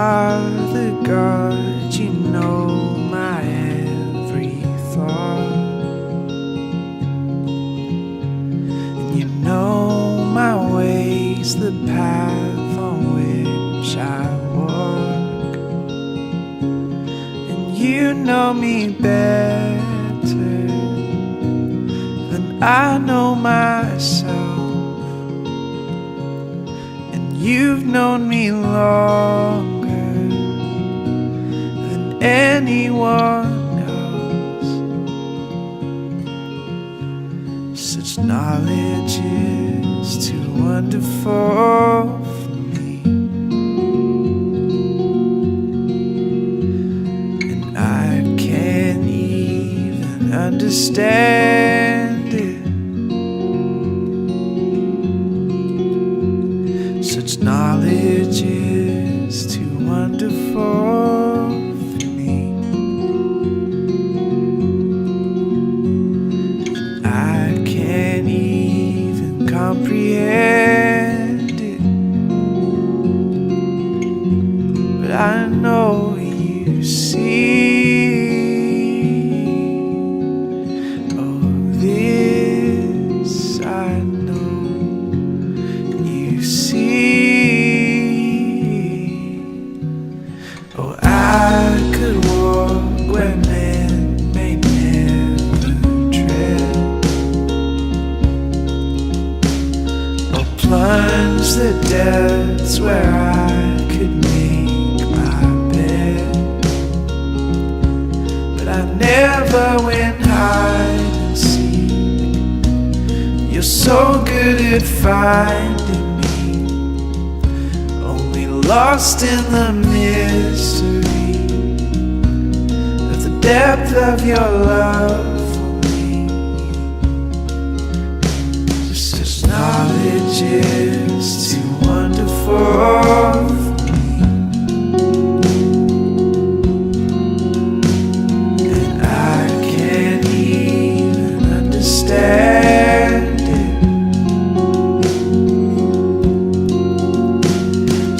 Father God, you know my every thought, and you know my ways, the path on which I walk, and you know me better than I know myself, and you've known me longer than anyone else. Such knowledge is too wonderful for me, and I can't even understand it. Such knowledge is too wonderful for me. I can't even comprehend it, but I know you see. Oh, this I know you see. Oh, I could walk where men may never tread, or plunge the depths where I could make my bed, but I never went hide and seek. You're so good at finding me, only lost in the mystery of the depth of your love for me. Just as knowledge is too wonderful for me, and I can't even understand it.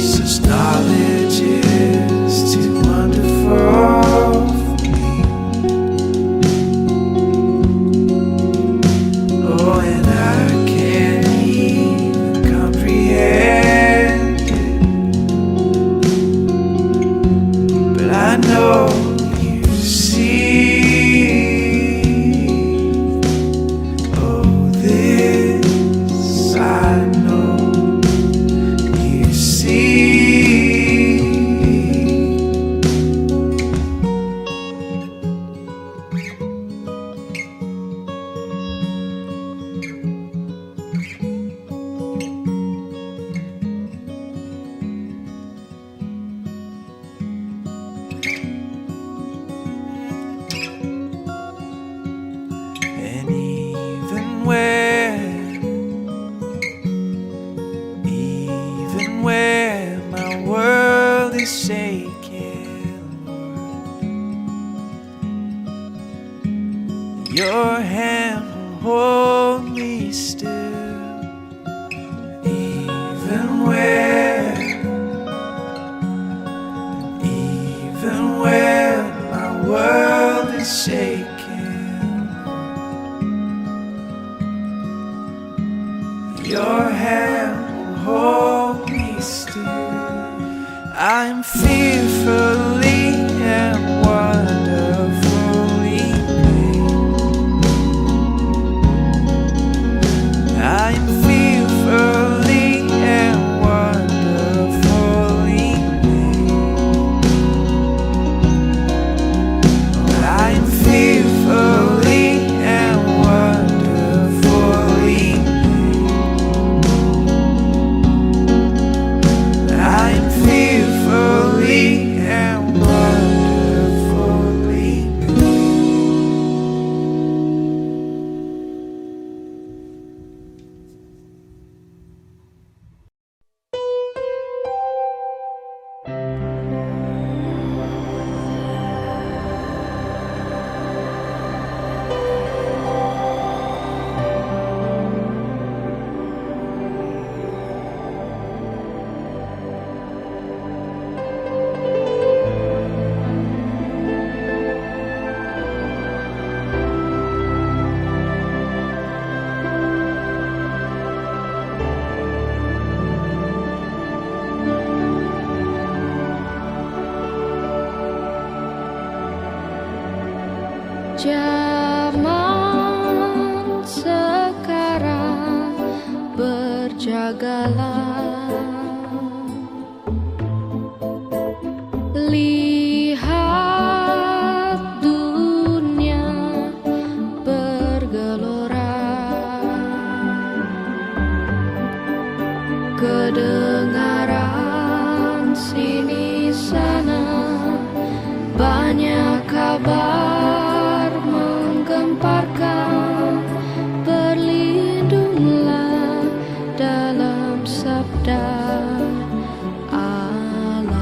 Such knowledge is too wonderful for me. Oh, and I can't even comprehend it, but I know you see. Oh, this I know you see. And even where my world is shaking, Lord, your hand will hold me still. Even where my world is shaking, your hand will hold me still. I'm fearfully and wonderfully made. I'm fearfully and wonderfully made. I'm fearfully and wonderfully made. I'm fearfully and wonderfully berjagalah, lihat dunia bergelora, kedengaran sini sana banyak kabar menggemparkan. Berlindunglah dalam sabda Allah.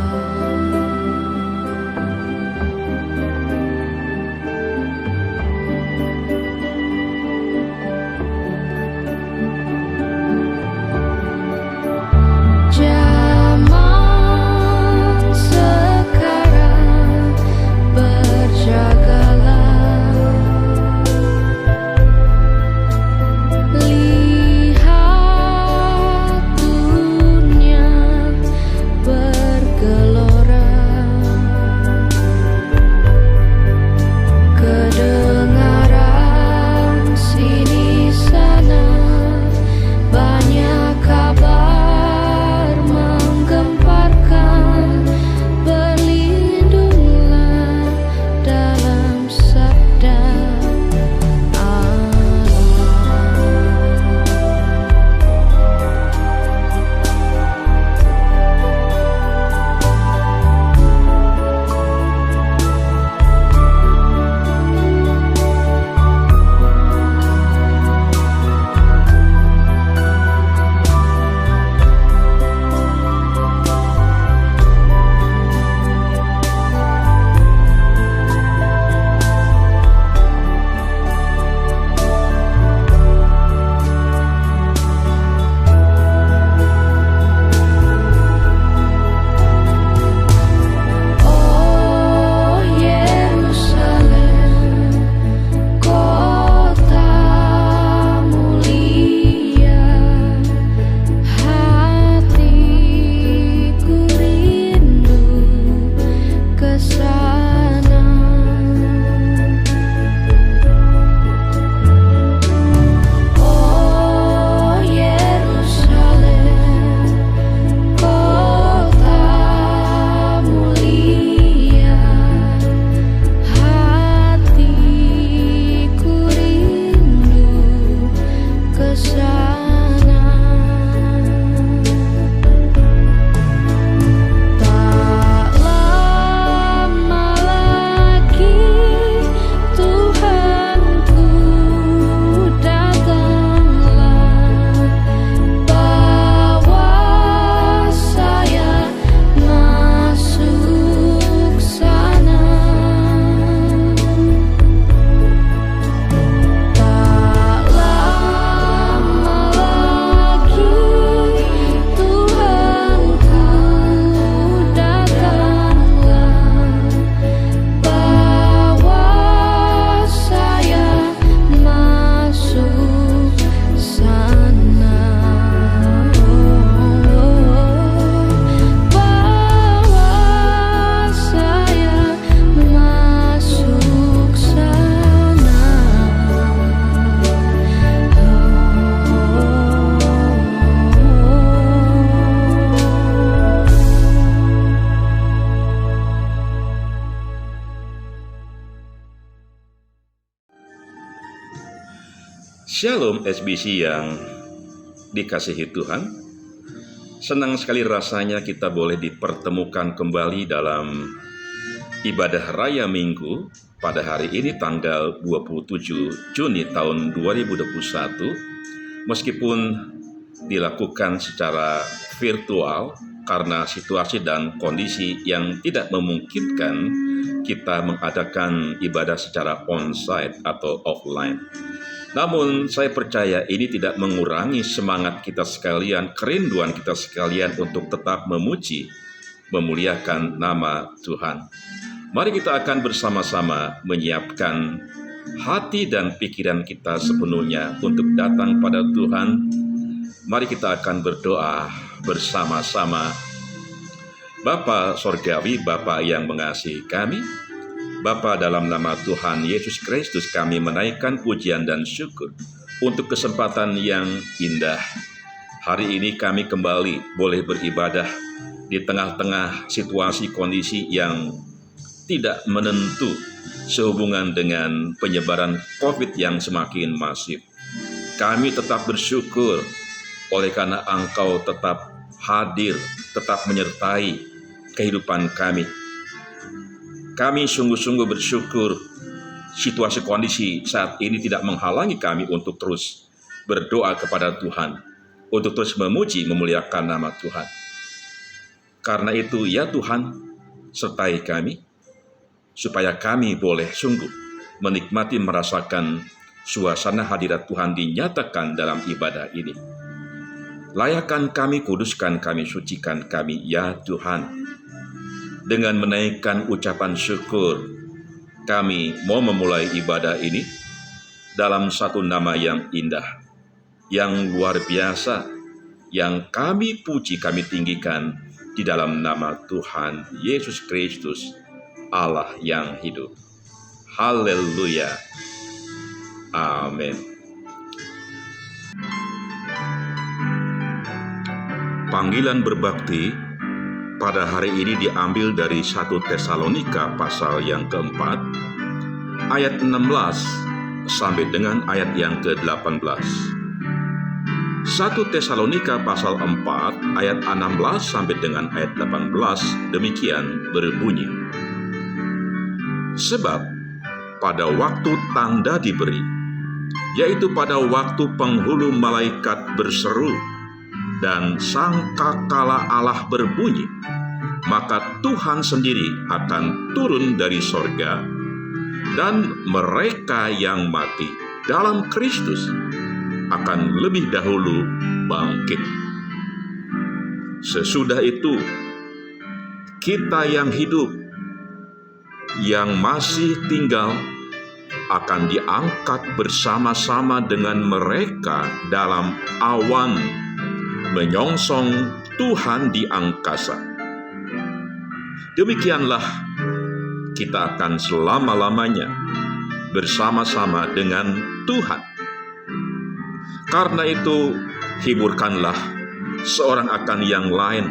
Zaman sekarang berjagalah, lihat dunia bergelora, kedengaran sini sana banyak kabar menggemparkan. Berlindunglah dalam sabda Oh Yerusalem, kota mulia, hatiku rindu ke sana. Oh Yerusalem, kota mulia, hatiku rindu ke sana. Tak lama lagi Tuhanku datanglah, bawa saya masuk sana. Tak lama lagi Tuhanku datanglah, bawa saya masuk sana. Bawa saya masuk sana. Shalom SBC yang dikasihi Tuhan. Senang sekali rasanya kita boleh dipertemukan kembali dalam ibadah raya Minggu pada hari ini tanggal 27 Juni tahun 2021. Meskipun dilakukan secara virtual karena situasi dan kondisi yang tidak memungkinkan kita mengadakan ibadah secara onsite atau offline. Namun saya percaya ini tidak mengurangi semangat kita sekalian, kerinduan kita sekalian untuk tetap memuji, memuliakan nama Tuhan. Mari kita akan bersama-sama menyiapkan hati dan pikiran kita sepenuhnya untuk datang pada Tuhan. Mari kita akan berdoa bersama-sama. Bapa Sorgawi, Bapa yang mengasihi kami, Bapa, dalam nama Tuhan Yesus Kristus kami menaikkan pujian dan syukur untuk kesempatan yang indah Hari ini kami kembali boleh beribadah di tengah-tengah situasi kondisi yang tidak menentu sehubungan dengan penyebaran COVID yang semakin masif. Kami tetap bersyukur oleh karena Engkau tetap hadir, tetap menyertai kehidupan kami. Kami sungguh-sungguh bersyukur situasi kondisi saat ini tidak menghalangi kami untuk terus berdoa kepada Tuhan, untuk terus memuji, memuliakan nama Tuhan. Karena itu, ya Tuhan, sertai kami, supaya kami boleh sungguh menikmati, merasakan suasana hadirat Tuhan dinyatakan dalam ibadah ini. Layakan kami, kuduskan kami, sucikan kami, ya Tuhan. Dengan menaikkan ucapan syukur, kami mau memulai ibadah ini dalam satu nama yang indah, yang luar biasa, yang kami puji, kami tinggikan di dalam nama Tuhan Yesus Kristus, Allah yang hidup. Haleluya. Amin. Panggilan berbakti pada hari ini diambil dari 1 Tesalonika pasal yang keempat, ayat 16 sampai dengan ayat yang ke-18. 1 Tesalonika pasal 4 ayat 16 sampai dengan ayat 18 demikian berbunyi. Sebab pada waktu tanda diberi, yaitu pada waktu penghulu malaikat berseru dan sangkakala Allah berbunyi, maka Tuhan sendiri akan turun dari sorga, dan mereka yang mati dalam Kristus akan lebih dahulu bangkit. Sesudah itu, kita yang hidup, yang masih tinggal, akan diangkat bersama-sama dengan mereka dalam awan, menyongsong Tuhan di angkasa. Demikianlah kita akan selama-lamanya bersama-sama dengan Tuhan. Karena itu, hiburkanlah seorang akan yang lain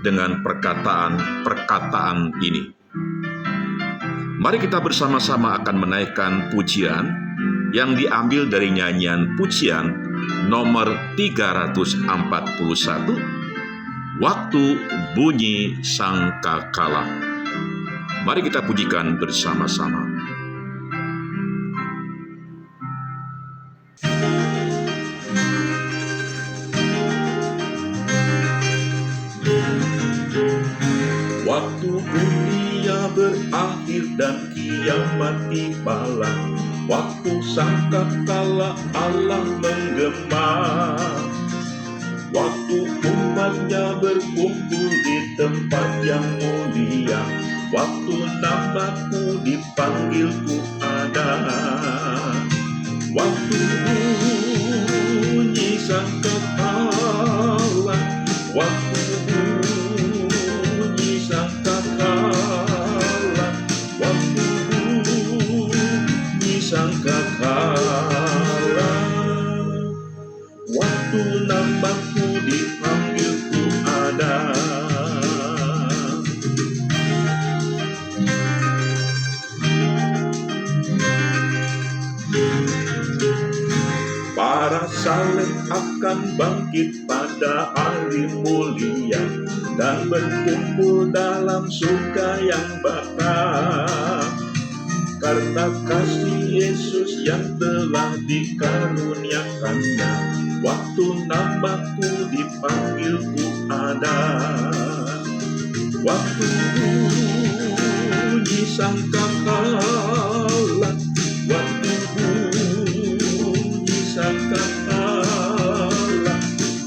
dengan perkataan-perkataan ini. Mari kita bersama-sama akan menaikkan pujian yang diambil dari nyanyian pujian nomor 341, Waktu Bunyi Sangkakala. Mari kita pujikan bersama-sama. Waktu dunia berakhir dan kiamat tibalah, waktu sangkakala Allah menggema, waktu umatnya berkumpul di tempat yang mulia, waktu namaku dipanggilku ada, waktu bunyi sangkakala, waktu bunyi sangkakala, waktu bunyi sangkakala, waktu namaku dipanggilku ada. Para saleh akan bangkit pada hari mulia dan berkumpul dalam surga yang baka, karena kasih Yesus yang telah dikaruniakannya. Waktu namaku dipanggilku ada, waktu bunyi sangkakala, waktu bunyi sangkakala,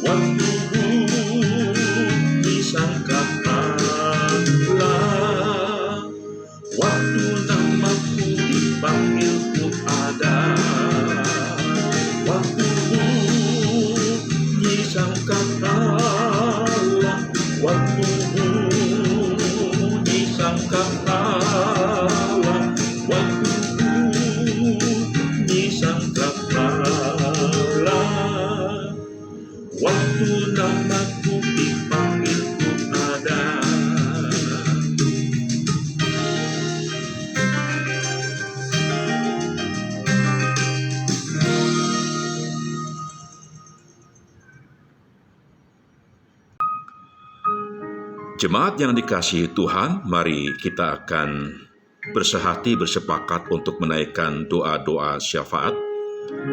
waktu bunyi sangkakala, waktu namaku dipanggilku ada, waktu bunyi sangkakala, waktu bunyi sangkakala, waktu bunyi sangkakala, waktu namaku dipanggilku ada. Jemaat yang dikasihi Tuhan, mari kita akan bersehati bersepakat untuk menaikkan doa-doa syafaat.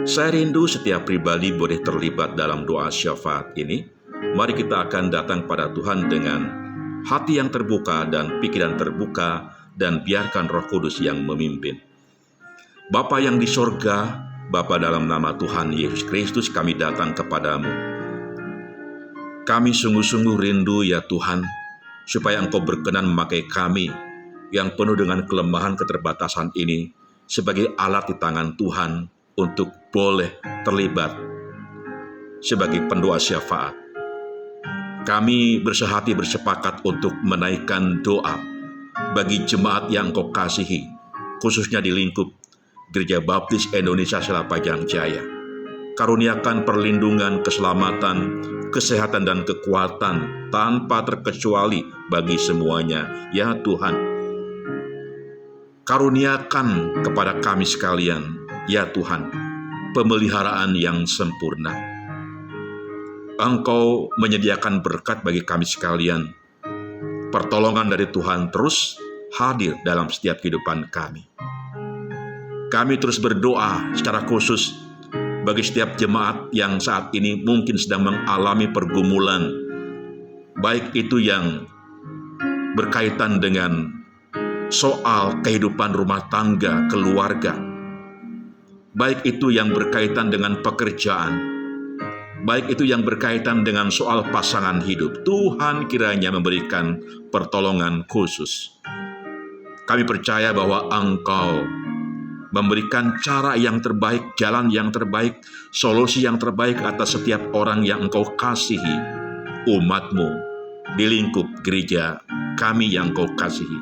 Saya rindu setiap pribadi boleh terlibat dalam doa syafaat ini. Mari kita akan datang pada Tuhan dengan hati yang terbuka dan pikiran terbuka, dan biarkan Roh Kudus yang memimpin. Bapa yang di sorga, Bapa, dalam nama Tuhan Yesus Kristus kami datang kepadamu. Kami sungguh-sungguh rindu ya Tuhan, supaya Engkau berkenan memakai kami yang penuh dengan kelemahan keterbatasan ini sebagai alat di tangan Tuhan untuk boleh terlibat sebagai pendoa syafaat. Kami bersehati bersepakat untuk menaikkan doa bagi jemaat yang Engkau kasihi, khususnya di lingkup Gereja Baptis Indonesia Selapajang Jaya. Karuniakan perlindungan, keselamatan, kesehatan, dan kekuatan tanpa terkecuali bagi semuanya, ya Tuhan. Karuniakan kepada kami sekalian, ya Tuhan, pemeliharaan yang sempurna. Engkau menyediakan berkat bagi kami sekalian. Pertolongan dari Tuhan terus hadir dalam setiap kehidupan kami. Kami terus berdoa secara khusus bagi setiap jemaat yang saat ini mungkin sedang mengalami pergumulan, baik itu yang berkaitan dengan soal kehidupan rumah tangga, keluarga, baik itu yang berkaitan dengan pekerjaan, baik itu yang berkaitan dengan soal pasangan hidup. Tuhan kiranya memberikan pertolongan khusus. Kami percaya bahwa Engkau memberikan cara yang terbaik, jalan yang terbaik, solusi yang terbaik atas setiap orang yang Engkau kasihi, umat-Mu di lingkup gereja kami yang Engkau kasihi.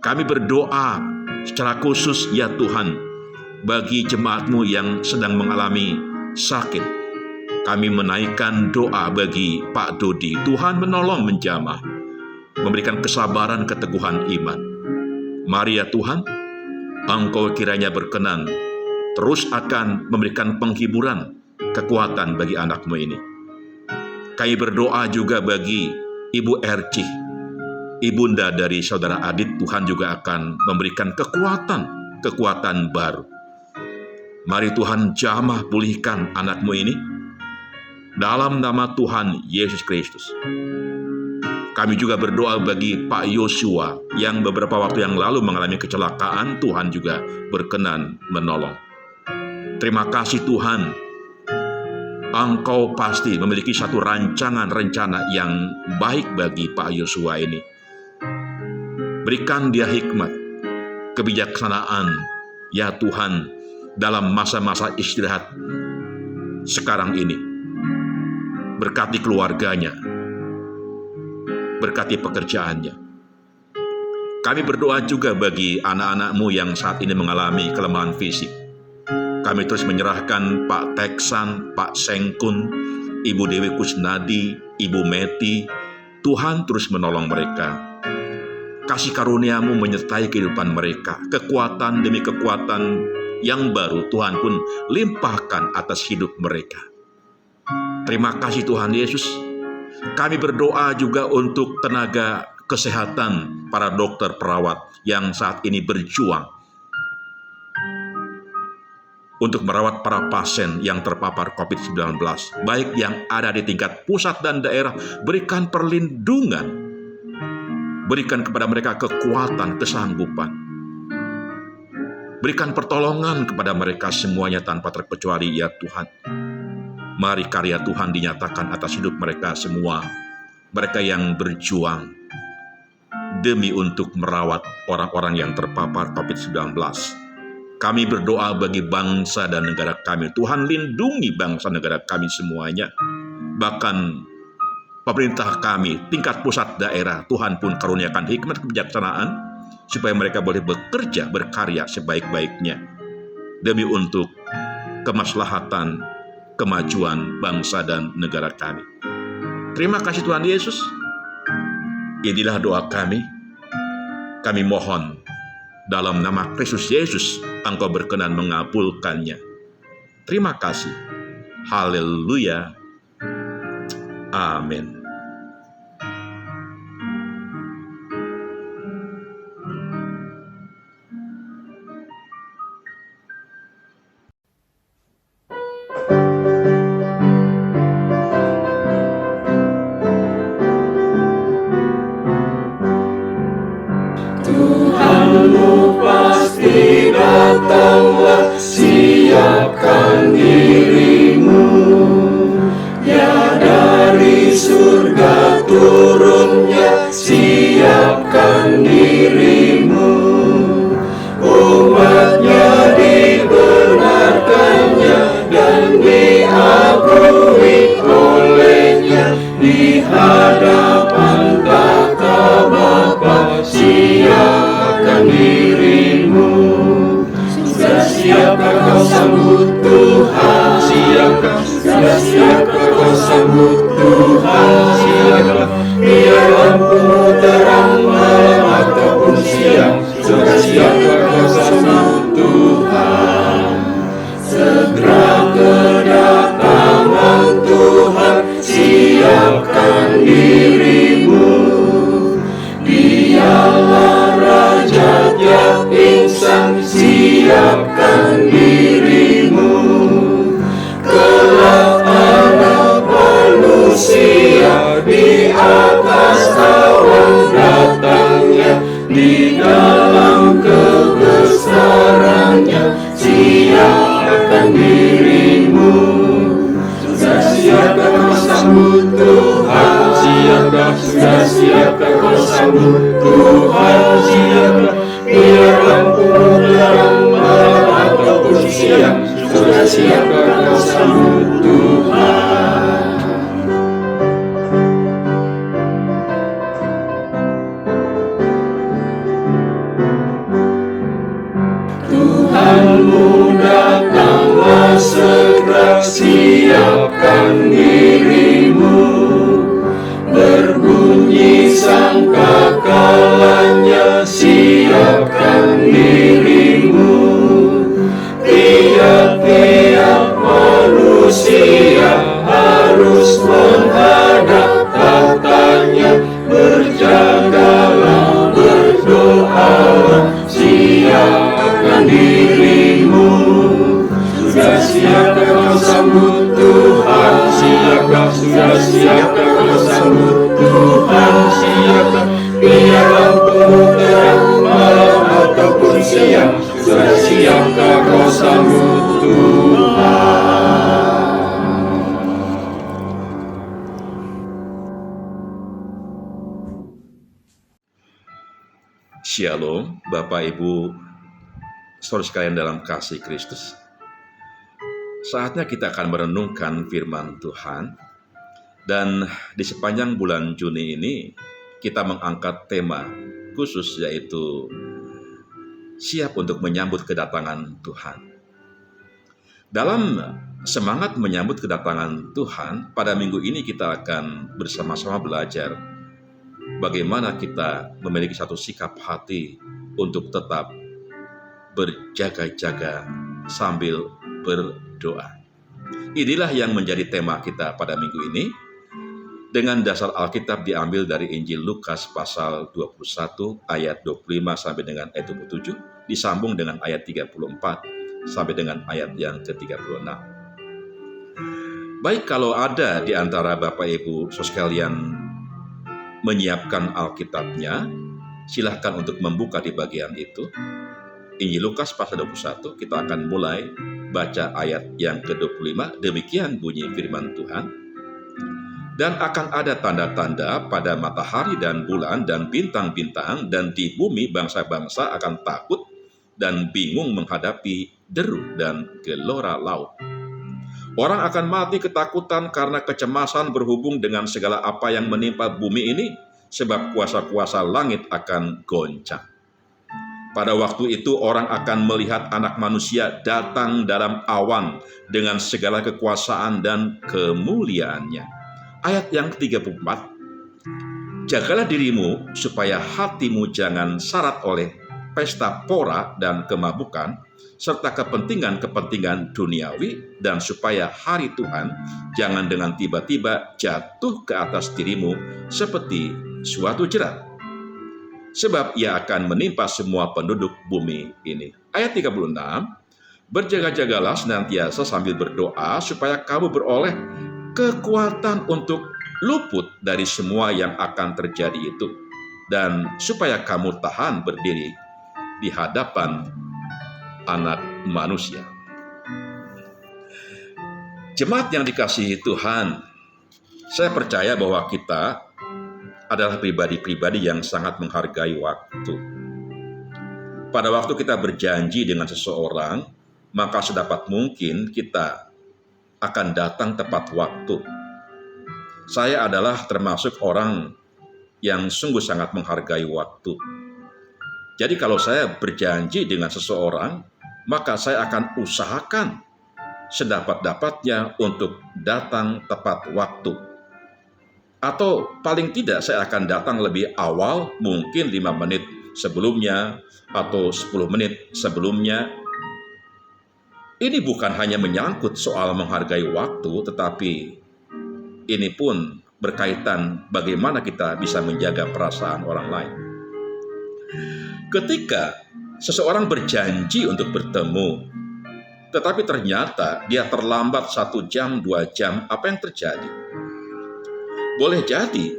Kami berdoa secara khusus ya Tuhan bagi jemaat-Mu yang sedang mengalami sakit. Kami menaikkan doa bagi Pak Dodi. Tuhan menolong menjamah, memberikan kesabaran, keteguhan iman. Mari ya Tuhan, Engkau kiranya berkenan terus akan memberikan penghiburan, kekuatan bagi anak-Mu ini. Kami berdoa juga bagi Ibu Ercih, ibunda dari Saudara Adit. Tuhan juga akan memberikan kekuatan baru. Mari Tuhan jamah pulihkan anak-Mu ini dalam nama Tuhan Yesus Kristus. Kami juga berdoa bagi Pak Yosua yang beberapa waktu yang lalu mengalami kecelakaan. Tuhan juga berkenan menolong. Terima kasih Tuhan, Engkau pasti memiliki satu rancangan rencana yang baik bagi Pak Yosua ini. Berikan dia hikmat, kebijaksanaan, ya Tuhan, dalam masa-masa istirahat sekarang ini. Berkati keluarganya, berkati pekerjaannya. Kami berdoa juga bagi anak-anak-Mu yang saat ini mengalami kelemahan fisik. Kami terus menyerahkan Pak Teksan, Pak Sengkun, Ibu Dewi Kusnadi, Ibu Meti. Tuhan terus menolong mereka. Kasih karunia-Mu menyertai kehidupan mereka. Kekuatan demi kekuatan yang baru Tuhan pun limpahkan atas hidup mereka. Terima kasih Tuhan Yesus. Kami berdoa juga untuk tenaga kesehatan, para dokter, perawat yang saat ini berjuang untuk merawat para pasien yang terpapar COVID-19, baik yang ada di tingkat pusat dan daerah. Berikan perlindungan, berikan kepada mereka kekuatan, kesanggupan. Berikan pertolongan kepada mereka semuanya tanpa terkecuali ya Tuhan. Mari karya Tuhan dinyatakan atas hidup mereka semua. Mereka yang berjuang demi untuk merawat orang-orang yang terpapar COVID-19. Kami berdoa bagi bangsa dan negara kami. Tuhan lindungi bangsa negara kami semuanya. Bahkan pemerintah kami, tingkat pusat daerah, Tuhan pun karuniakan hikmat kebijaksanaan supaya mereka boleh bekerja, berkarya sebaik-baiknya demi untuk kemaslahatan kemajuan bangsa dan negara kami. Terima kasih Tuhan Yesus. Inilah doa kami. Kami mohon dalam nama Kristus Yesus, Engkau berkenan mengabulkannya. Terima kasih. Haleluya. Amin. Tuhanmu pasti datanglah, siapkan dirimu. Ya dari surga turunnya, siapkan dirimu. Umatnya dibenarkannya dan diakui olehnya di hadapan tahta Bapa. Siapkan dirimu. Sudah siapkah kau sambut Tuhan? Siapkah? Sudah siapkah kau sambut Tuhan? Siapkah? Biar lampumu terang malam ataupun siang. Sudah siapkah kau sambut Tuhan? Segera kedatangan Tuhan. Siapkan dirimu. Dialah Raja tiap insan. Siapkan dirimu. Kelak anak manusia di atas awan datangnya, di dalam kebesarannya. Siapkan dirimu. Sudah siapkah kau sambut Tuhan? Siapkah? Sudah siapkah kau sambut Tuhan? Siapkah? Biar lampumu terang malam ataupun siang. Sudah siapkah kau sambut Tuhan? Tuhanmu datanglah segera, siapkan dirimu. Berbunyi sangkakalanya, siapkan dirimu. Tiap-tiap manusia harus menghadap tahtanya. Berjagalah, berdoalah, siapkan dirimu. Sudah siapkah kau sambut Tuhan? Siapkah? Sudah siapkah kau sambut Tuhan? Siapkah? Biar lampumu terang malam ataupun siang. Sudah siapkah kau sambut Tuhan? Shalom, Bapak Ibu, saudara sekalian dalam kasih Kristus. Saatnya kita akan merenungkan firman Tuhan. Dan di sepanjang bulan Juni ini kita mengangkat tema khusus, yaitu siap untuk menyambut kedatangan Tuhan. Dalam semangat menyambut kedatangan Tuhan, pada minggu ini kita akan bersama-sama belajar bagaimana kita memiliki satu sikap hati untuk tetap berjaga-jaga sambil berdoa. Inilah yang menjadi tema kita pada minggu ini, dengan dasar Alkitab diambil dari Injil Lukas pasal 21 ayat 25 sampai dengan ayat 27, disambung dengan ayat 34 sampai dengan ayat yang ke-36. Baik, kalau ada di antara Bapak Ibu sekalian menyiapkan Alkitabnya, silahkan untuk membuka di bagian itu. Injil Lukas pasal 21, kita akan mulai baca ayat yang ke-25. Demikian bunyi firman Tuhan. Dan akan ada tanda-tanda pada matahari dan bulan dan bintang-bintang, dan di bumi bangsa-bangsa akan takut dan bingung menghadapi deru dan gelora laut. Orang akan mati ketakutan karena kecemasan berhubung dengan segala apa yang menimpa bumi ini, sebab kuasa-kuasa langit akan goncang. Pada waktu itu orang akan melihat Anak Manusia datang dalam awan dengan segala kekuasaan dan kemuliaannya. Ayat yang ke-34, jagalah dirimu supaya hatimu jangan syarat oleh pesta pora dan kemabukan, serta kepentingan-kepentingan duniawi, dan supaya hari Tuhan jangan dengan tiba-tiba jatuh ke atas dirimu seperti suatu jerat. Sebab ia akan menimpa semua penduduk bumi ini. Ayat 36, berjaga-jagalah senantiasa sambil berdoa supaya kamu beroleh kekuatan untuk luput dari semua yang akan terjadi itu, dan supaya kamu tahan berdiri di hadapan Anak Manusia. Jemaat yang dikasihi Tuhan, saya percaya bahwa kita adalah pribadi-pribadi yang sangat menghargai waktu. Pada waktu kita berjanji dengan seseorang, maka sedapat mungkin kita akan datang tepat waktu. Saya adalah termasuk orang yang sungguh sangat menghargai waktu. Jadi kalau saya berjanji dengan seseorang, maka saya akan usahakan sedapat-dapatnya untuk datang tepat waktu. Atau paling tidak saya akan datang lebih awal, mungkin 5 menit sebelumnya atau 10 menit sebelumnya. Ini bukan hanya menyangkut soal menghargai waktu, tetapi ini pun berkaitan bagaimana kita bisa menjaga perasaan orang lain. Ketika seseorang berjanji untuk bertemu, tetapi ternyata dia terlambat 1 jam, 2 jam, apa yang terjadi? Boleh jadi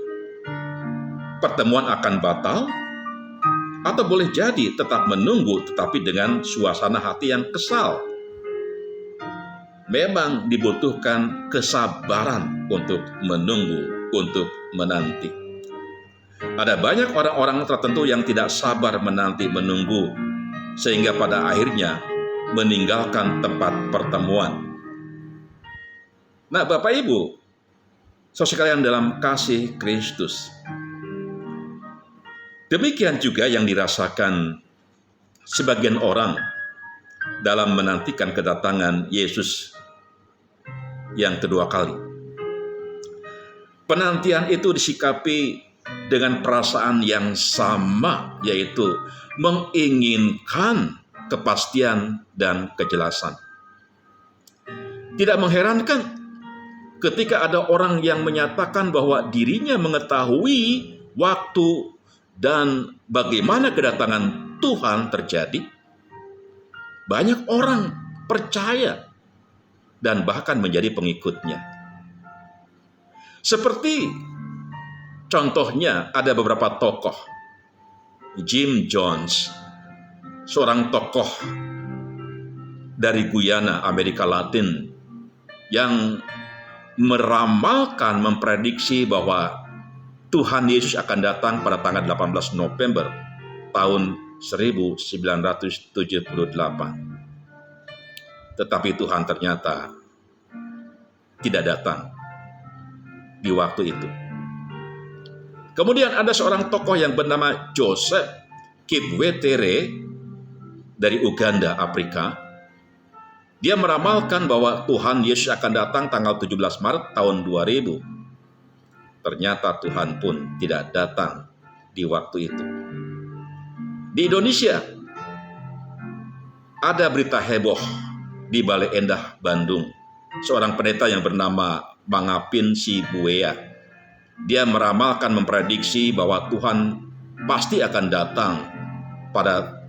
pertemuan akan batal, atau boleh jadi tetap menunggu tetapi dengan suasana hati yang kesal. Memang dibutuhkan kesabaran untuk menunggu, untuk menanti. Ada banyak orang-orang tertentu yang tidak sabar menanti, menunggu, sehingga pada akhirnya meninggalkan tempat pertemuan. Nah, Bapak Ibu, saudara sekalian dalam kasih Kristus, demikian juga yang dirasakan sebagian orang dalam menantikan kedatangan Yesus yang kedua kali. Penantian itu disikapi dengan perasaan yang sama, yaitu menginginkan kepastian dan kejelasan. Tidak mengherankan ketika ada orang yang menyatakan bahwa dirinya mengetahui waktu dan bagaimana kedatangan Tuhan terjadi. Banyak orang percaya dan bahkan menjadi pengikutnya. Seperti contohnya ada beberapa tokoh. Jim Jones, seorang tokoh dari Guyana, Amerika Latin, yang meramalkan, memprediksi bahwa Tuhan Yesus akan datang pada tanggal 18 November tahun 1978. Tetapi Tuhan ternyata tidak datang di waktu itu. Kemudian ada seorang tokoh yang bernama Joseph Kipwetere dari Uganda, Afrika. Dia meramalkan bahwa Tuhan Yesus akan datang tanggal 17 Maret tahun 2000. Ternyata Tuhan pun tidak datang di waktu itu. Di Indonesia, ada berita heboh di Balai Endah, Bandung. Seorang pendeta yang bernama Mangapin Sibuea. Dia meramalkan, memprediksi bahwa Tuhan pasti akan datang pada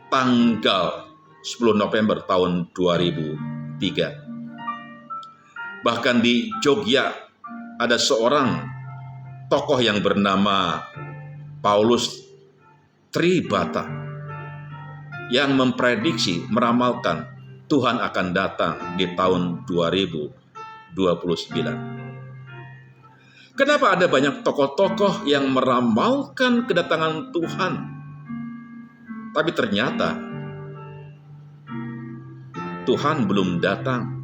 tanggal 10 November tahun 2003. Bahkan di Jogja ada seorang tokoh yang bernama Paulus Tribata yang memprediksi, meramalkan Tuhan akan datang di tahun 2029. Kenapa ada banyak tokoh-tokoh yang meramalkan kedatangan Tuhan, tapi ternyata Tuhan belum datang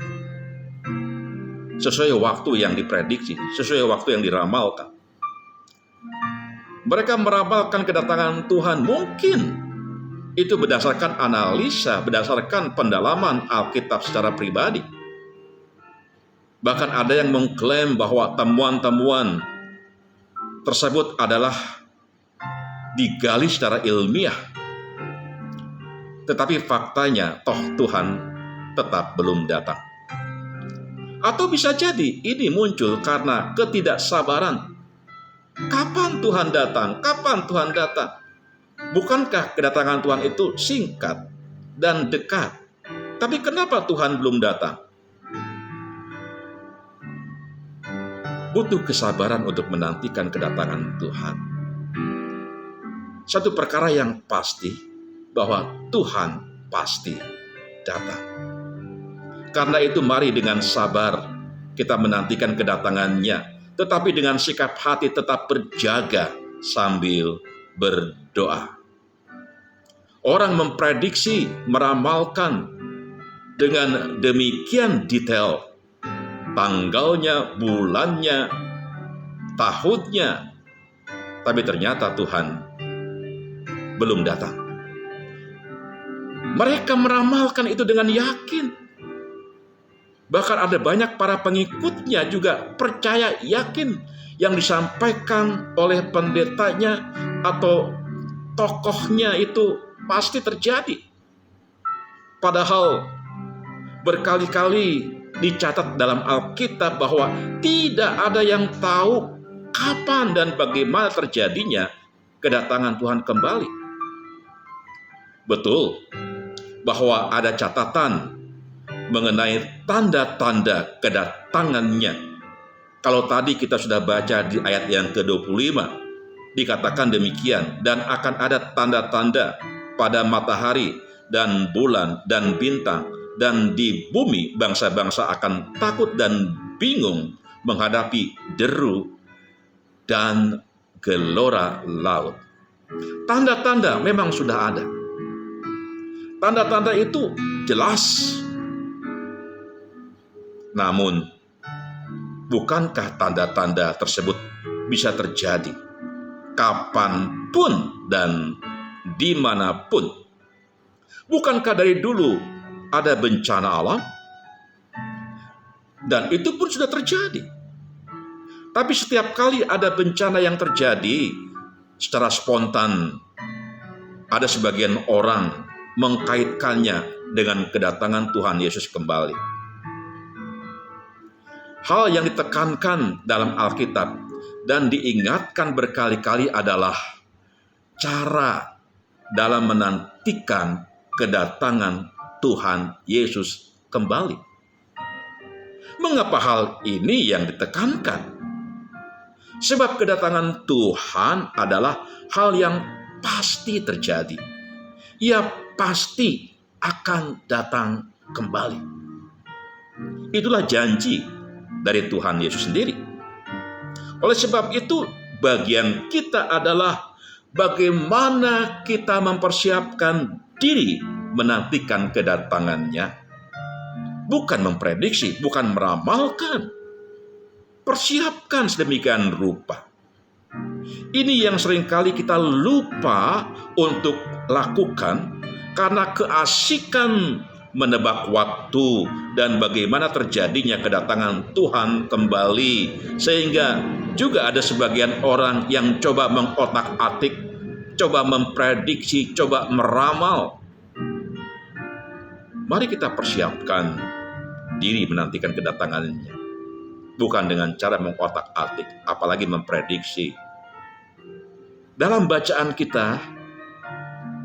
sesuai waktu yang diprediksi, sesuai waktu yang diramalkan? Mereka meramalkan kedatangan Tuhan mungkin itu berdasarkan analisa, berdasarkan pendalaman Alkitab secara pribadi. Bahkan ada yang mengklaim bahwa temuan-temuan tersebut adalah digali secara ilmiah. Tetapi faktanya, toh Tuhan tetap belum datang. Atau bisa jadi ini muncul karena ketidaksabaran. Kapan Tuhan datang? Kapan Tuhan datang? Bukankah kedatangan Tuhan itu singkat dan dekat? Tapi kenapa Tuhan belum datang? Butuh kesabaran untuk menantikan kedatangan Tuhan. Satu perkara yang pasti, bahwa Tuhan pasti datang. Karena itu mari dengan sabar kita menantikan kedatangannya, tetapi dengan sikap hati tetap berjaga sambil berdoa. Orang memprediksi, meramalkan dengan demikian detail tanggalnya, bulannya, tahunnya, tapi ternyata Tuhan belum datang. Mereka meramalkan itu dengan yakin. Bahkan ada banyak para pengikutnya juga percaya, yakin yang disampaikan oleh pendetanya atau tokohnya itu pasti terjadi. Padahal berkali-kali dicatat dalam Alkitab bahwa tidak ada yang tahu kapan dan bagaimana terjadinya kedatangan Tuhan kembali. Betul bahwa ada catatan mengenai tanda-tanda kedatangannya. Kalau tadi kita sudah baca di ayat yang ke-25, dikatakan demikian, dan akan ada tanda-tanda pada matahari dan bulan dan bintang, dan di bumi bangsa-bangsa akan takut dan bingung menghadapi deru dan gelora laut. Tanda-tanda memang sudah ada. Tanda-tanda itu jelas. Namun, bukankah tanda-tanda tersebut bisa terjadi kapanpun dan dimanapun? Bukankah dari dulu ada bencana alam? Dan itu pun sudah terjadi. Tapi setiap kali ada bencana yang terjadi secara spontan, ada sebagian orang mengkaitkannya dengan kedatangan Tuhan Yesus kembali. Hal yang ditekankan dalam Alkitab dan diingatkan berkali-kali adalah cara dalam menantikan kedatangan Tuhan Yesus kembali. Mengapa hal ini yang ditekankan? Sebab kedatangan Tuhan adalah hal yang pasti terjadi. Ia pasti akan datang kembali. Itulah janji dari Tuhan Yesus sendiri. Oleh sebab itu, bagian kita adalah bagaimana kita mempersiapkan diri menantikan kedatangannya. Bukan memprediksi, bukan meramalkan. Persiapkan sedemikian rupa. Ini yang seringkali kita lupa untuk lakukan karena keasikan menebak waktu dan bagaimana terjadinya kedatangan Tuhan kembali, sehingga juga ada sebagian orang yang coba mengotak-atik, coba memprediksi, coba meramal. Mari kita persiapkan diri menantikan kedatangannya, bukan dengan cara mengotak-atik, apalagi memprediksi. Dalam bacaan kita,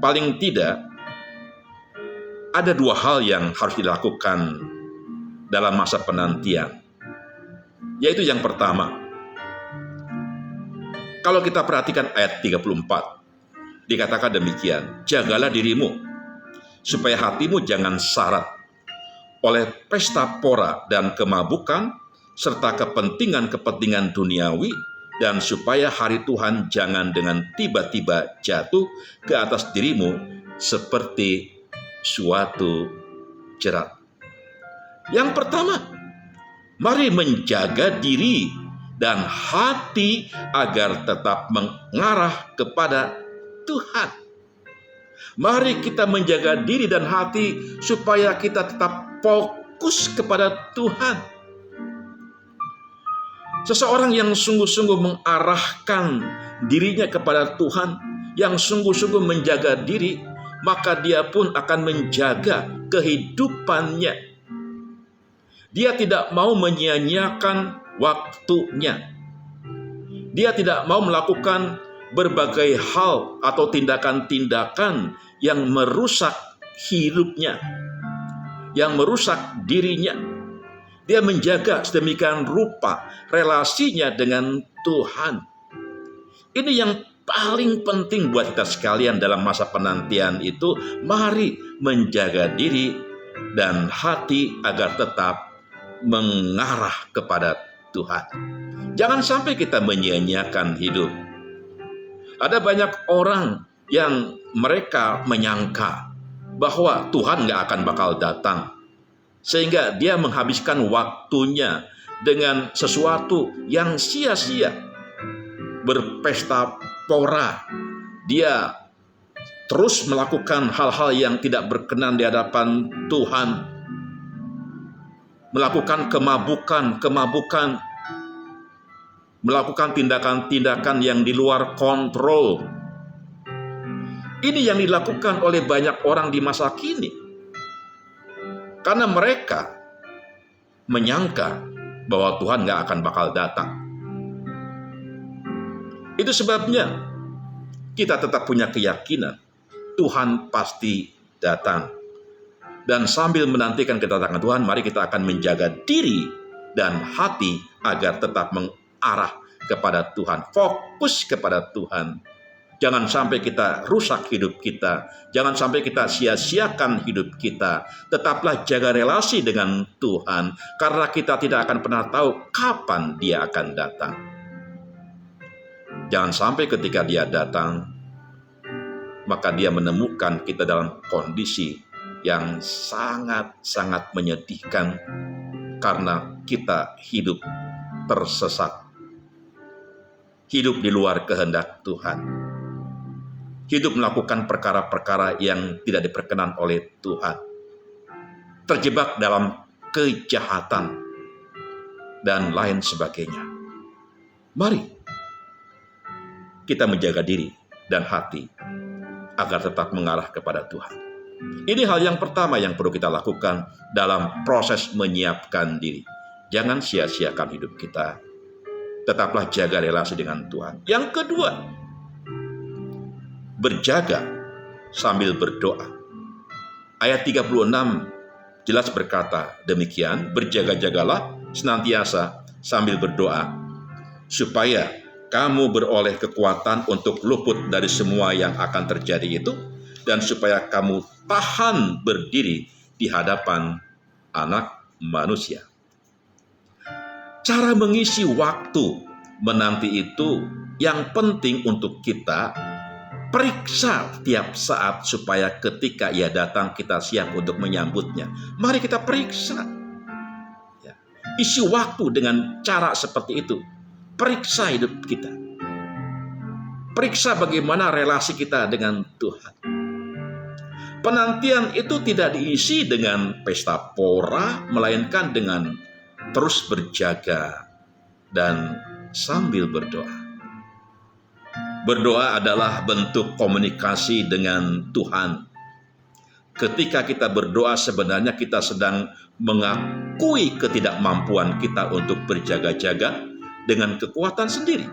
paling tidak ada dua hal yang harus dilakukan dalam masa penantian. Yaitu yang pertama, kalau kita perhatikan ayat 34, dikatakan demikian, jagalah dirimu, supaya hatimu jangan syarat oleh pesta pora dan kemabukan, serta kepentingan-kepentingan duniawi, dan supaya hari Tuhan jangan dengan tiba-tiba jatuh ke atas dirimu seperti suatu jerat. Yang pertama, mari menjaga diri dan hati agar tetap mengarah kepada Tuhan. Mari kita menjaga diri dan hati supaya kita tetap fokus kepada Tuhan. Seseorang yang sungguh-sungguh mengarahkan dirinya kepada Tuhan, yang sungguh-sungguh menjaga diri, maka dia pun akan menjaga kehidupannya. Dia tidak mau menyia-nyiakan waktunya. Dia tidak mau melakukan berbagai hal atau tindakan-tindakan yang merusak hidupnya, yang merusak dirinya. Dia menjaga sedemikian rupa relasinya dengan Tuhan. Ini yang paling penting buat kita sekalian dalam masa penantian itu. Mari menjaga diri dan hati agar tetap mengarah kepada Tuhan. Jangan sampai kita menyia-nyiakan hidup. Ada banyak orang yang mereka menyangka bahwa Tuhan gak akan bakal datang, sehingga dia menghabiskan waktunya dengan sesuatu yang sia-sia. Berpesta pora, dia terus melakukan hal-hal yang tidak berkenan di hadapan Tuhan, melakukan kemabukan, melakukan tindakan-tindakan yang di luar kontrol. Ini yang dilakukan oleh banyak orang di masa kini, karena mereka menyangka bahwa Tuhan gak akan bakal datang. Itu sebabnya kita tetap punya keyakinan Tuhan pasti datang. Dan sambil menantikan kedatangan Tuhan, mari kita akan menjaga diri dan hati agar tetap mengarah kepada Tuhan, fokus kepada Tuhan. Jangan sampai kita rusak hidup kita, jangan sampai kita sia-siakan hidup kita. Tetaplah jaga relasi dengan Tuhan, karena kita tidak akan pernah tahu kapan Dia akan datang. Jangan sampai ketika Dia datang, maka Dia menemukan kita dalam kondisi yang sangat-sangat menyedihkan karena kita hidup tersesat, hidup di luar kehendak Tuhan, hidup melakukan perkara-perkara yang tidak diperkenan oleh Tuhan, terjebak dalam kejahatan dan lain sebagainya. Mari kita menjaga diri dan hati agar tetap mengarah kepada Tuhan. Ini hal yang pertama yang perlu kita lakukan dalam proses menyiapkan diri. Jangan sia-siakan hidup kita. Tetaplah jaga relasi dengan Tuhan. Yang kedua, berjaga sambil berdoa. Ayat 36 jelas berkata demikian, berjaga-jagalah senantiasa sambil berdoa, supaya kamu beroleh kekuatan untuk luput dari semua yang akan terjadi itu, dan supaya kamu tahan berdiri di hadapan Anak Manusia. Cara mengisi waktu menanti itu yang penting untuk kita periksa tiap saat, supaya ketika Ia datang kita siap untuk menyambutnya. Mari kita periksa. Ya. Isi waktu dengan cara seperti itu. Periksa hidup kita. Periksa bagaimana relasi kita dengan Tuhan. Penantian itu tidak diisi dengan pesta pora, melainkan dengan terus berjaga dan sambil berdoa. Berdoa adalah bentuk komunikasi dengan Tuhan. Ketika kita berdoa, sebenarnya kita sedang mengakui ketidakmampuan kita untuk berjaga-jaga dengan kekuatan sendiri.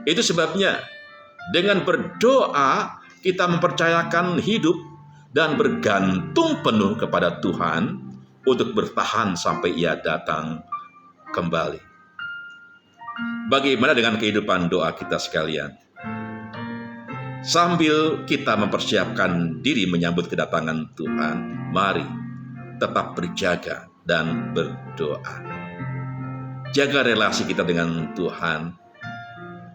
Itu sebabnya dengan berdoa kita mempercayakan hidup dan bergantung penuh kepada Tuhan untuk bertahan sampai Ia datang kembali. Bagaimana dengan kehidupan doa kita sekalian? Sambil kita mempersiapkan diri menyambut kedatangan Tuhan, mari tetap berjaga dan berdoa. Jaga relasi kita dengan Tuhan.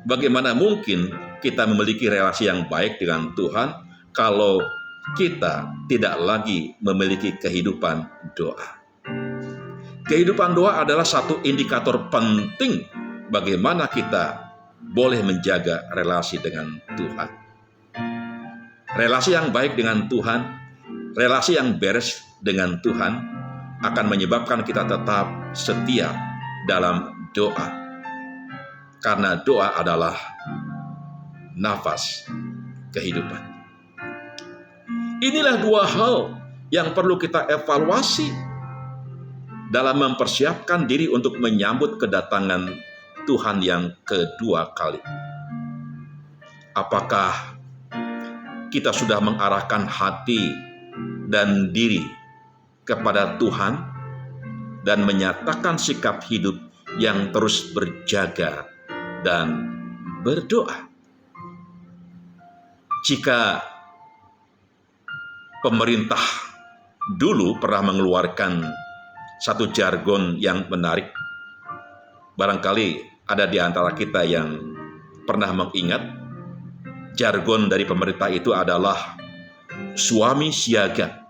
Bagaimana mungkin kita memiliki relasi yang baik dengan Tuhan kalau kita tidak lagi memiliki kehidupan doa? Kehidupan doa adalah satu indikator penting bagaimana kita boleh menjaga relasi dengan Tuhan. relasi yang baik dengan Tuhan, relasi yang beres dengan Tuhan akan menyebabkan kita tetap setia dalam doa. Karena doa adalah nafas kehidupan. Inilah dua hal yang perlu kita evaluasi dalam mempersiapkan diri untuk menyambut kedatangan Tuhan yang kedua kali. Apakah kita sudah mengarahkan hati dan diri kepada Tuhan dan menyatakan sikap hidup yang terus berjaga dan berdoa? Jika pemerintah dulu pernah mengeluarkan satu jargon yang menarik, barangkali ada di antara kita yang pernah mengingat. Jargon dari pemerintah itu adalah suami siaga,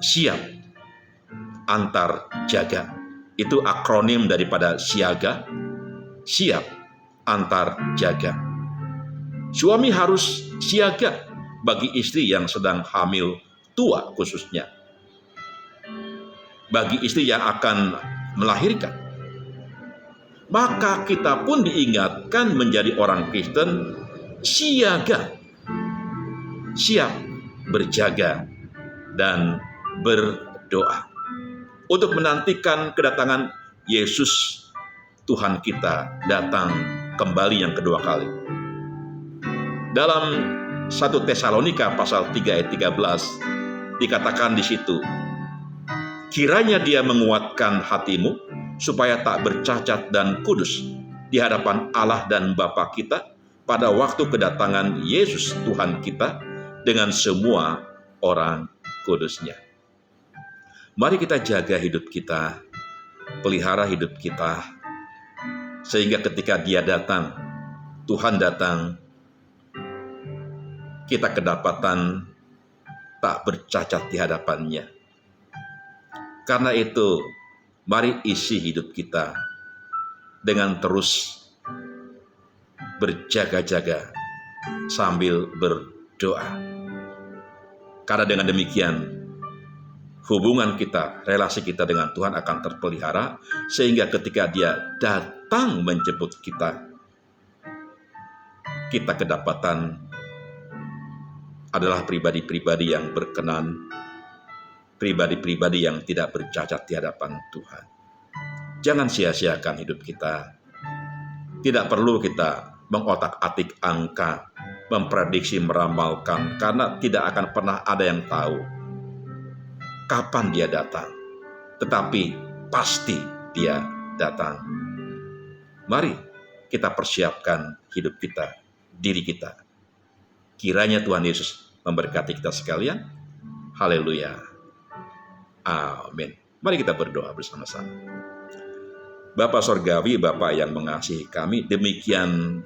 siap antar jaga. Itu akronim daripada siaga, siap antar jaga. Suami harus siaga bagi istri yang sedang hamil tua khususnya. Bagi istri yang akan melahirkan. Maka kita pun diingatkan menjadi orang Kristen siaga, siap berjaga dan berdoa untuk menantikan kedatangan Yesus Tuhan kita datang kembali yang kedua kali. Dalam 1 Tesalonika pasal 3 ayat 13 dikatakan di situ, kiranya Dia menguatkan hatimu supaya tak bercacat dan kudus di hadapan Allah dan Bapa kita pada waktu kedatangan Yesus Tuhan kita dengan semua orang kudusnya. Mari kita jaga hidup kita, pelihara hidup kita, sehingga ketika Dia datang, Tuhan datang, kita kedapatan tak bercacat di hadapannya. Karena itu, mari isi hidup kita dengan terus berjaga-jaga sambil berdoa. Karena dengan demikian, hubungan kita, relasi kita dengan Tuhan akan terpelihara, sehingga ketika Dia datang menjemput kita, kita kedapatan adalah pribadi-pribadi yang berkenan, pribadi-pribadi yang tidak bercacat di hadapan Tuhan. Jangan sia-siakan hidup kita. Tidak perlu kita mengotak-atik angka, memprediksi, meramalkan, karena tidak akan pernah ada yang tahu kapan Dia datang. Tetapi pasti Dia datang. Mari kita persiapkan hidup kita, diri kita. Kiranya Tuhan Yesus memberkati kita sekalian. Haleluya. Amin. Mari kita berdoa bersama-sama. Bapa Sorgawi, Bapa yang mengasihi kami, demikian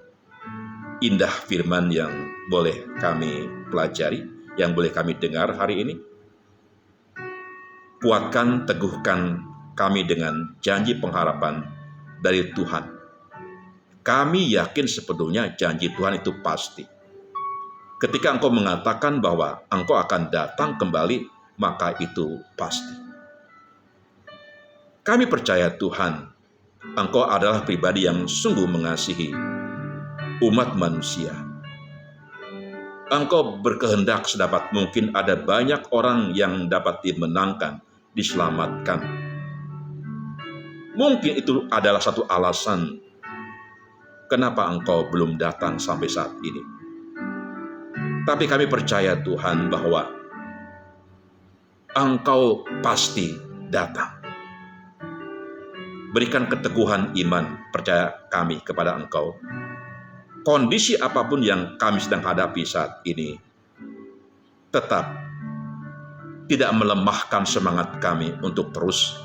indah firman yang boleh kami pelajari, yang boleh kami dengar hari ini. Kuatkan, teguhkan kami dengan janji pengharapan dari Tuhan. Kami yakin sepenuhnya janji Tuhan itu pasti. Ketika Engkau mengatakan bahwa Engkau akan datang kembali, maka itu pasti. Kami percaya Tuhan, Engkau adalah pribadi yang sungguh mengasihi umat manusia. Engkau berkehendak sedapat mungkin ada banyak orang yang dapat dimenangkan, diselamatkan. Mungkin itu adalah satu alasan kenapa Engkau belum datang sampai saat ini. Tapi kami percaya Tuhan bahwa Engkau pasti datang. Berikan keteguhan iman, percaya kami kepada Engkau. Kondisi apapun yang kami sedang hadapi saat ini, tetap tidak melemahkan semangat kami untuk terus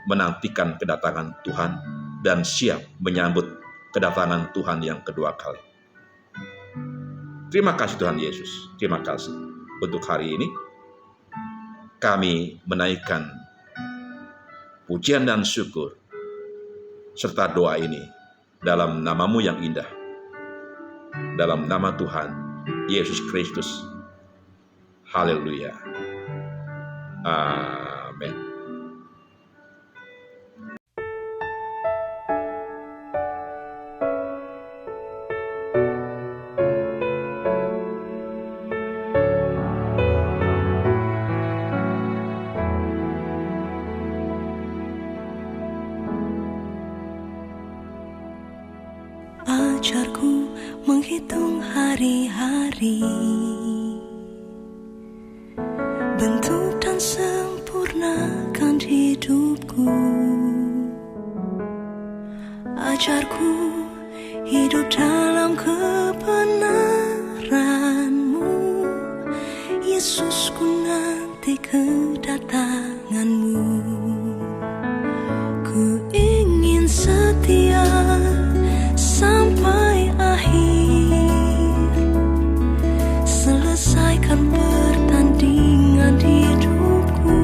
menantikan kedatangan Tuhan dan siap menyambut kedatangan Tuhan yang kedua kali. Terima kasih Tuhan Yesus, terima kasih untuk hari ini. Kami menaikkan pujian dan syukur serta doa ini dalam nama-Mu yang indah, dalam nama Tuhan Yesus Kristus Haleluya. Amin. Ajarku menghitung hari-hari, bentuk dan sempurnakan hidupku. Ajarku hidup dalam kebenaran-Mu, Yesus, ku nanti kedatangan-Mu. Ku ingin setia sampai akhir, selesaikan pertandingan hidupku.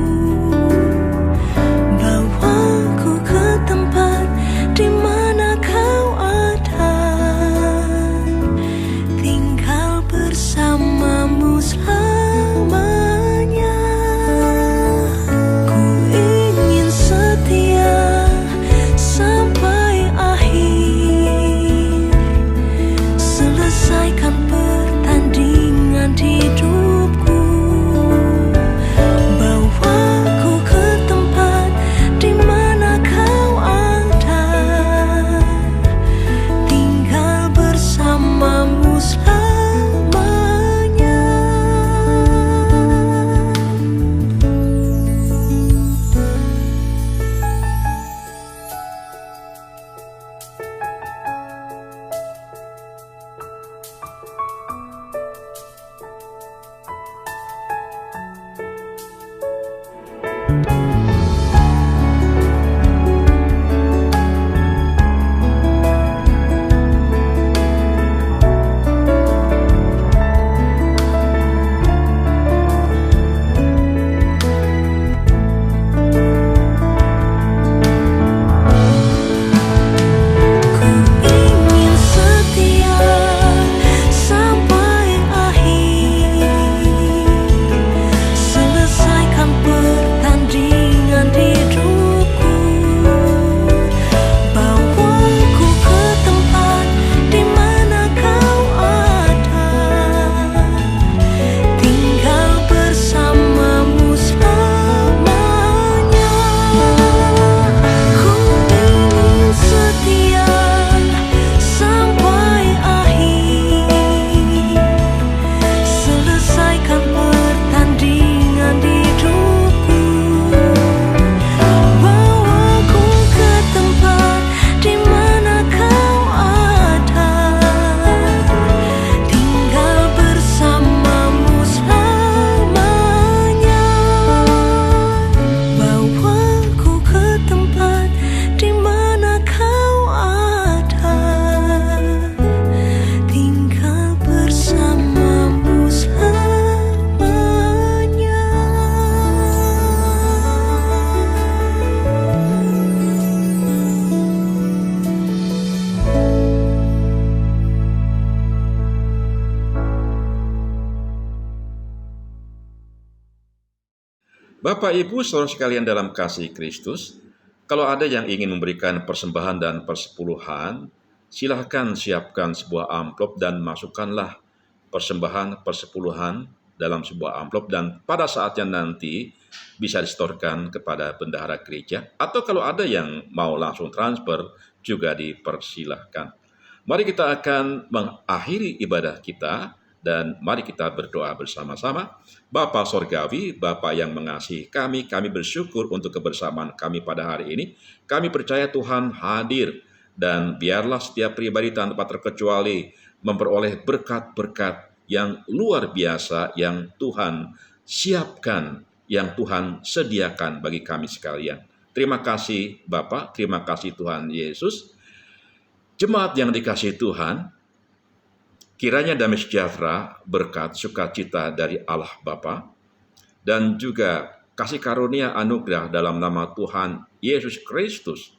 Bawaku ke tempat di mana Kau ada, tinggal bersama-Mu selamanya. Ku ingin setia sampai akhir, selesaikan pertandingan hidupku. Bawaku ke tempat di mana Kau ada, tinggal bersama-Mu selamanya. Ku ingin setia sampai akhir, selesaikan pertandingan hidupku. Bawaku ke tempat di mana Kau ada, tinggal bersama-Mu selamanya. Ku ingin setia sampai akhir, selesaikan pertandingan hidupku. Bawaku ke tempat di mana Kau ada, tinggal bersama-Mu selamanya. Bawaku ke tempat di mana Kau ada, tinggal bersama-Mu selamanya. Bapak, Ibu, saudara sekalian dalam kasih Kristus, kalau ada yang ingin memberikan persembahan dan persepuluhan, silahkan siapkan sebuah amplop dan masukkanlah persembahan persepuluhan dalam sebuah amplop, dan pada saatnya nanti bisa disetorkan kepada bendahara gereja, atau kalau ada yang mau langsung transfer juga dipersilahkan. Mari kita akan mengakhiri ibadah kita dan mari kita berdoa bersama-sama. Bapa Sorgawi, Bapa yang mengasihi kami bersyukur untuk kebersamaan kami pada hari ini. Kami percaya Tuhan hadir dan biarlah setiap pribadi tanpa terkecuali memperoleh berkat-berkat yang luar biasa yang Tuhan siapkan, yang Tuhan sediakan bagi kami sekalian. Terima kasih Bapa, terima kasih Tuhan Yesus. Jemaat yang dikasihi Tuhan, kiranya damai sejahtera, berkat, sukacita dari Allah Bapa, dan juga kasih karunia anugerah dalam nama Tuhan Yesus Kristus,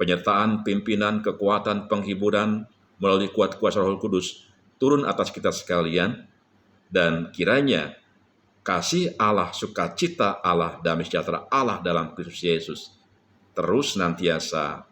penyertaan, pimpinan, kekuatan, penghiburan melalui kuat kuasa Roh Kudus turun atas kita sekalian, dan kiranya kasih Allah, sukacita Allah, damai sejahtera Allah dalam Kristus Yesus terus nantiasa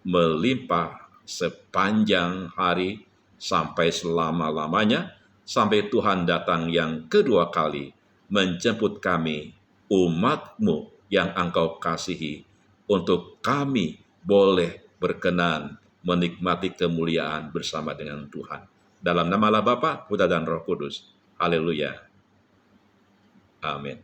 melimpah sepanjang hari sampai selama-lamanya, sampai Tuhan datang yang kedua kali menjemput kami, umat-Mu yang Engkau kasihi, untuk kami boleh berkenan menikmati kemuliaan bersama dengan Tuhan. Dalam nama Allah Bapa, Putra dan Roh Kudus. Haleluya. Amin.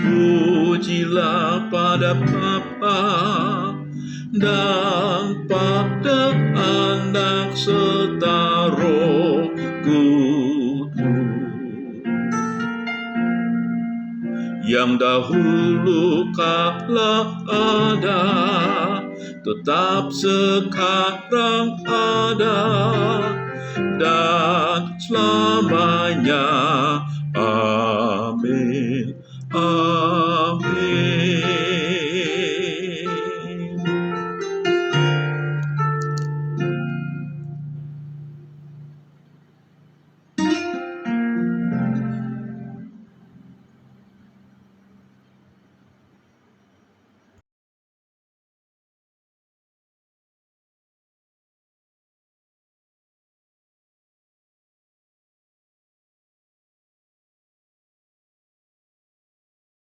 Pujilah pada Bapa dan pada Anak serta Roh Kudus, yang dahulu kala ada, tetap sekarang ada, dan selamanya. Amin. Amin.